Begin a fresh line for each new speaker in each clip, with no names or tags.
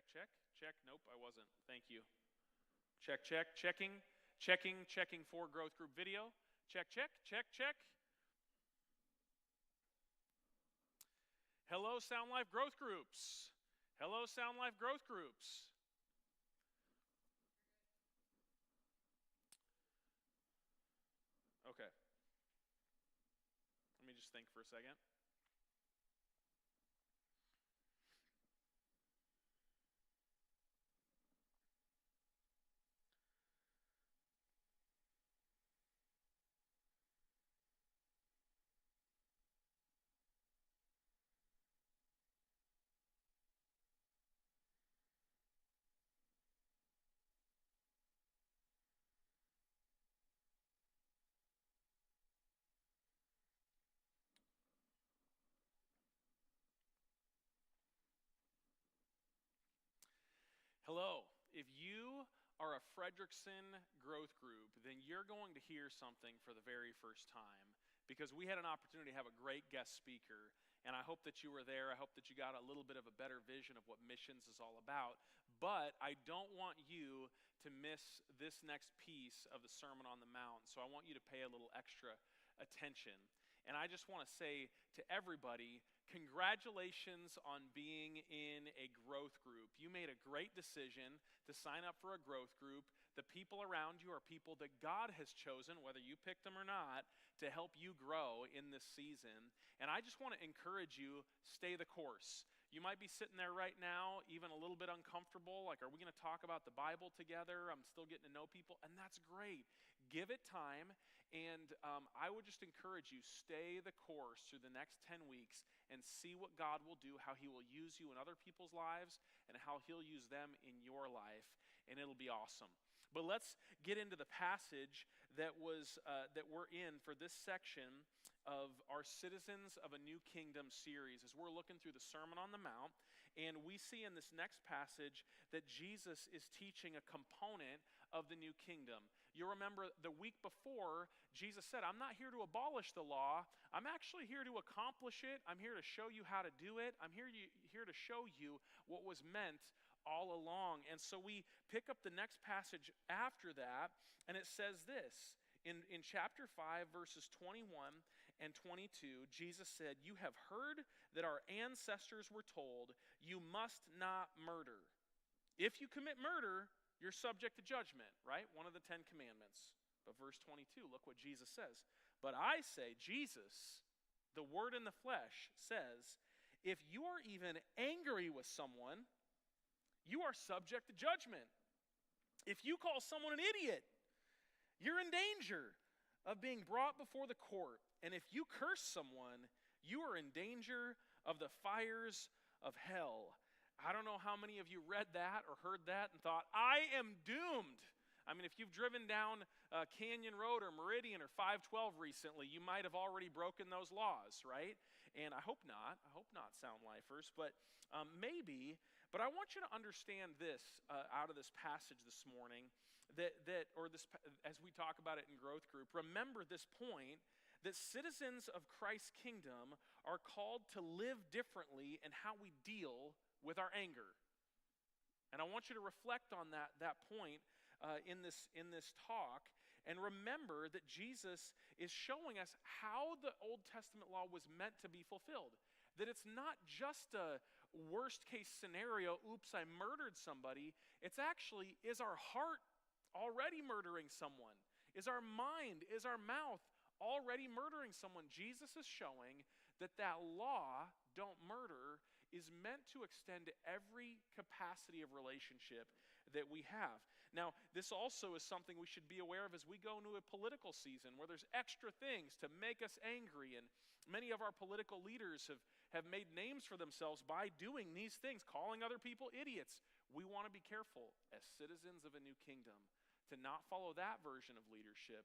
Check, check, check. Nope, I wasn't. Thank you. Check, check, checking for growth group video. Check, check, check, check. Hello, Sound Life growth groups. Hello, Sound Life growth groups. Okay. Let me just think for a second. Hello. If you are a Frederickson growth group, then you're going to hear something for the very first time because we had an opportunity to have a great guest speaker, and I hope that you were there. I hope that you got a little bit of a better vision of what missions is all about. But I don't want you to miss this next piece of the Sermon on the Mount, so I want you to pay a little extra attention. And I just want to say to everybody, congratulations on being in a growth group. You made a great decision to sign up for a growth group. The people around you are people that God has chosen, whether you picked them or not, to help you grow in this season. And I just want to encourage you, stay the course. You might be sitting there right now, even a little bit uncomfortable, like, are we going to talk about the Bible together? I'm still getting to know people, and that's great. Give it time, and I would just encourage you, stay the course through the next 10 weeks and see what God will do, how he will use you in other people's lives, and how he'll use them in your life, and it'll be awesome. But let's get into the passage that we're in for this section of our Citizens of a New Kingdom series, as we're looking through the Sermon on the Mount, and we see in this next passage that Jesus is teaching a component of the new kingdom. You remember the week before, Jesus said, I'm not here to abolish the law, I'm actually here to accomplish it. I'm here to show you how to do it. I'm here to show you what was meant all along. And so we pick up the next passage after that, and it says this. In chapter 5, verses 21 and 22, Jesus said, you have heard that our ancestors were told, you must not murder. If you commit murder, you're subject to judgment, right? One of the 10 commandments. But verse 22, look what Jesus says. But I say, Jesus, the Word in the flesh, says, if you are even angry with someone, you are subject to judgment. If you call someone an idiot, you're in danger of being brought before the court. And if you curse someone, you are in danger of the fires of hell. I don't know how many of you read that or heard that and thought, I am doomed. I mean, if you've driven down Canyon Road or Meridian or 512 recently, you might have already broken those laws, right? And I hope not. Sound Lifers, but maybe. But I want you to understand this out of this passage this morning, as we talk about it in growth group. Remember this point, that citizens of Christ's kingdom are called to live differently in how we deal with our anger. And I want you to reflect on that point in this talk, and remember that Jesus is showing us how the Old Testament law was meant to be fulfilled. That it's not just a worst case scenario, oops, I murdered somebody. It's actually, is our heart already murdering someone? Is our mind, is our mouth already murdering someone? Jesus is showing that law, don't murder, is meant to extend to every capacity of relationship that we have. Now, this also is something we should be aware of as we go into a political season where there's extra things to make us angry, and many of our political leaders have made names for themselves by doing these things, calling other people idiots. We want to be careful as citizens of a new kingdom to not follow that version of leadership,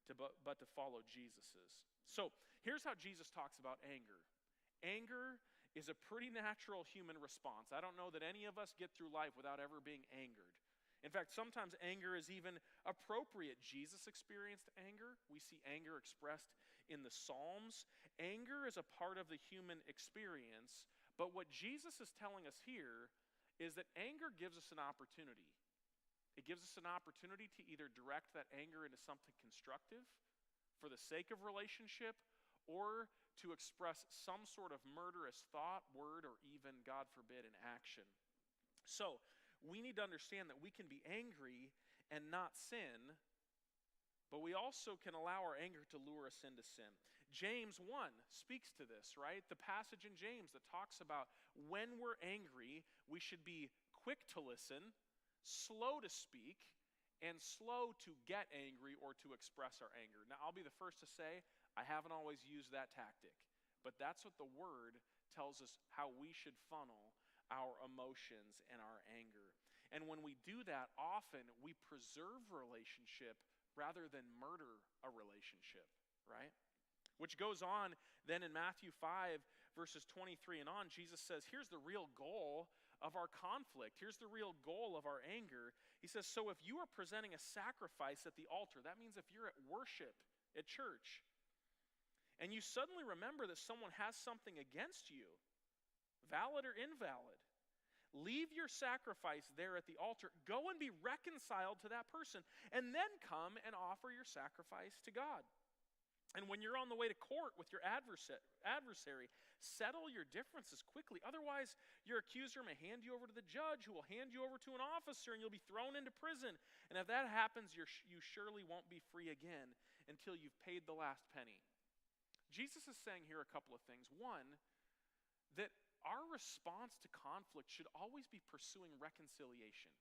but to follow Jesus's. So here's how Jesus talks about anger. Anger is a pretty natural human response. I don't know that any of us get through life without ever being angered. In fact, sometimes anger is even appropriate. Jesus experienced anger. We see anger expressed in the Psalms. Anger is a part of the human experience, but what Jesus is telling us here is that anger gives us an opportunity. It gives us an opportunity to either direct that anger into something constructive for the sake of relationship, or to express some sort of murderous thought, word, or even, God forbid, an action. So, we need to understand that we can be angry and not sin, but we also can allow our anger to lure us into sin. James 1 speaks to this, right? The passage in James that talks about when we're angry, we should be quick to listen, slow to speak, and slow to get angry or to express our anger. Now, I'll be the first to say, I haven't always used that tactic, but that's what the Word tells us how we should funnel our emotions and our anger. And when we do that, often we preserve relationship rather than murder a relationship, right? Which goes on then in Matthew 5, verses 23 and on, Jesus says, here's the real goal of our conflict. Here's the real goal of our anger. He says, so if you are presenting a sacrifice at the altar, that means if you're at worship at church, and you suddenly remember that someone has something against you, valid or invalid, leave your sacrifice there at the altar, go and be reconciled to that person, and then come and offer your sacrifice to God. And when you're on the way to court with your adversary, settle your differences quickly. Otherwise, your accuser may hand you over to the judge, who will hand you over to an officer, and you'll be thrown into prison. And if that happens, you surely won't be free again until you've paid the last penny. Jesus is saying here a couple of things. One, that our response to conflict should always be pursuing reconciliation.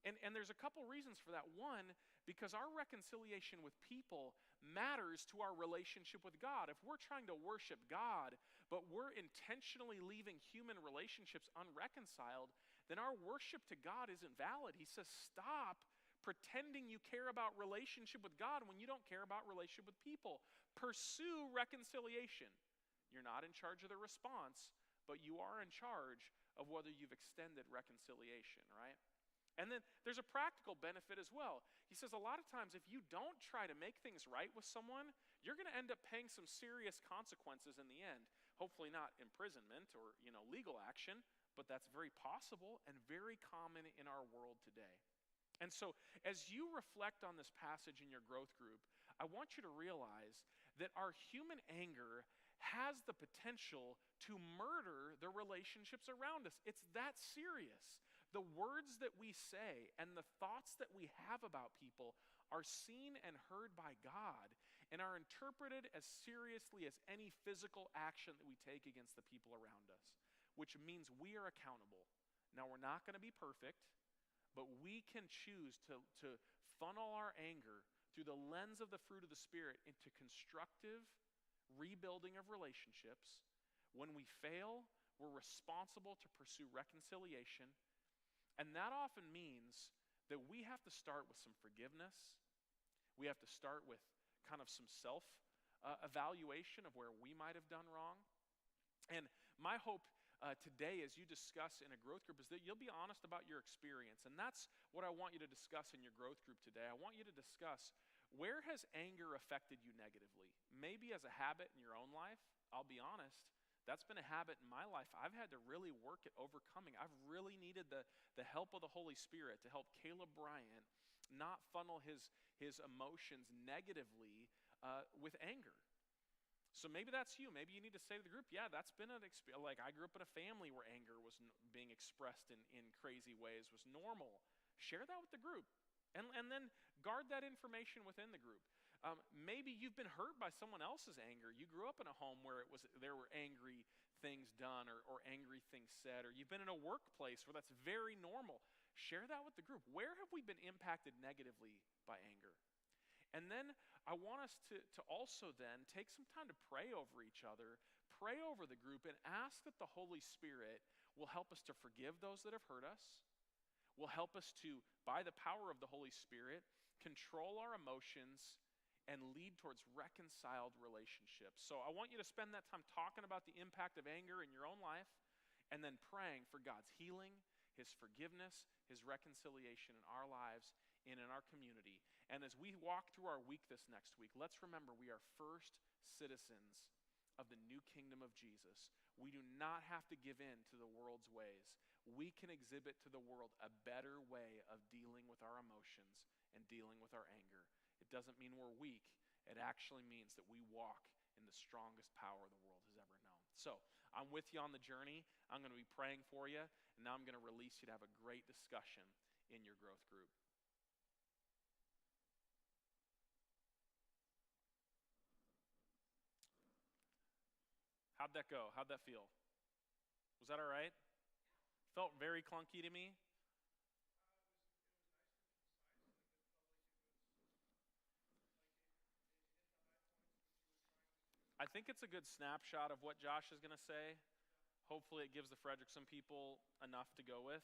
And there's a couple reasons for that. One, because our reconciliation with people matters to our relationship with God. If we're trying to worship God, but we're intentionally leaving human relationships unreconciled, then our worship to God isn't valid. He says, stop pretending you care about relationship with God when you don't care about relationship with people. Pursue reconciliation. You're not in charge of the response, but you are in charge of whether you've extended reconciliation, right? And then there's a practical benefit as well. He says a lot of times if you don't try to make things right with someone, you're going to end up paying some serious consequences in the end. Hopefully not imprisonment or, legal action, but that's very possible and very common in our world today. And so as you reflect on this passage in your growth group, I want you to realize that our human anger has the potential to murder the relationships around us. It's that serious. The words that we say and the thoughts that we have about people are seen and heard by God and are interpreted as seriously as any physical action that we take against the people around us, which means we are accountable. Now, we're not going to be perfect, but we can choose to funnel our anger through the lens of the fruit of the Spirit into constructive rebuilding of relationships. When we fail, we're responsible to pursue reconciliation. And that often means that we have to start with some forgiveness. We have to start with kind of some self-evaluation of where we might have done wrong. And my hope today as you discuss in a growth group is that you'll be honest about your experience. And that's what I want you to discuss in your growth group today. I want you to discuss, where has anger affected you negatively? Maybe as a habit in your own life. I'll be honest, that's been a habit in my life I've had to really work at overcoming. I've really needed the help of the Holy Spirit to help Caleb Bryant not funnel his emotions negatively with anger. So maybe that's you. Maybe you need to say to the group, yeah, that's been an experience. Like, I grew up in a family where anger was being expressed in crazy ways, was normal. Share that with the group. And then guard that information within the group. Maybe you've been hurt by someone else's anger. You grew up in a home where there were angry things done or angry things said, or you've been in a workplace where that's very normal. Share that with the group. Where have we been impacted negatively by anger? And then I want us to also then take some time to pray over each other, pray over the group, and ask that the Holy Spirit will help us to forgive those that have hurt us, will help us to, by the power of the Holy Spirit, control our emotions and lead towards reconciled relationships. So I want you to spend that time talking about the impact of anger in your own life, and then praying for God's healing, His forgiveness, His reconciliation in our lives and in our community. And as we walk through our week this next week, let's remember we are first citizens of the new kingdom of Jesus. We do not have to give in to the world's ways. we can exhibit to the world a better way of dealing with our emotions and dealing with our anger. It doesn't mean we're weak. It actually means that we walk in the strongest power the world has ever known. So I'm with you on the journey. I'm going to be praying for you, and now I'm going to release you to have a great discussion in your growth group. How'd that go? How'd that feel? Was that all right? Felt very clunky to me. I think it's a good snapshot of what Josh is going to say. Hopefully, it gives the Frederickson people enough to go with.